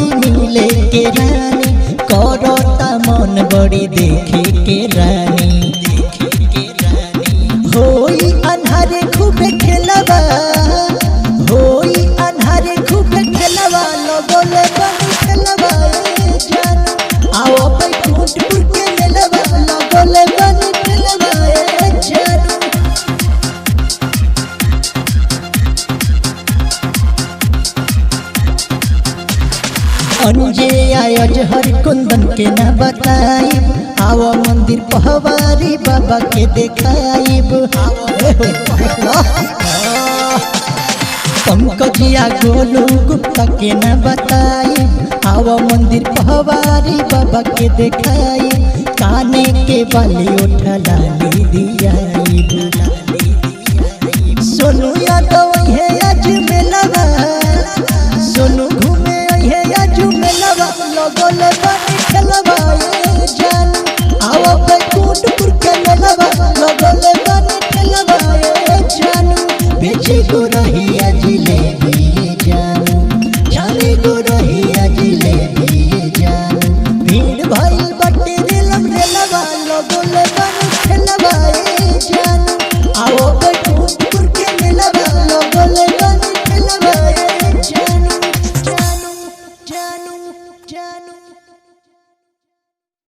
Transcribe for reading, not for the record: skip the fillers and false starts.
बड़ी मिले के रानी, करता मन बड़ी देखे के रानी। होई अन्हारे खूबे खेलवा, होई अन्हारे खूबे खेलवा, लगोले बनी खेलवा ए जान। आओ बैकुंठपुर के मेलवा, लगोले बनी खेलवा ए जान। अंजे आयज हर कुंदन के न बताइब, आओ मंदिर पहवारी बाबा के देखाइब। पंकजिया गोलू गुप्ता के न बताइब, आओ मंदिर पहवारी बाबा के देखाइब। काने के बाली उठा लाली दियाइब। सोनू यादव है आज मेलवा, सोनू घूमे है आज मेलवा, लगोले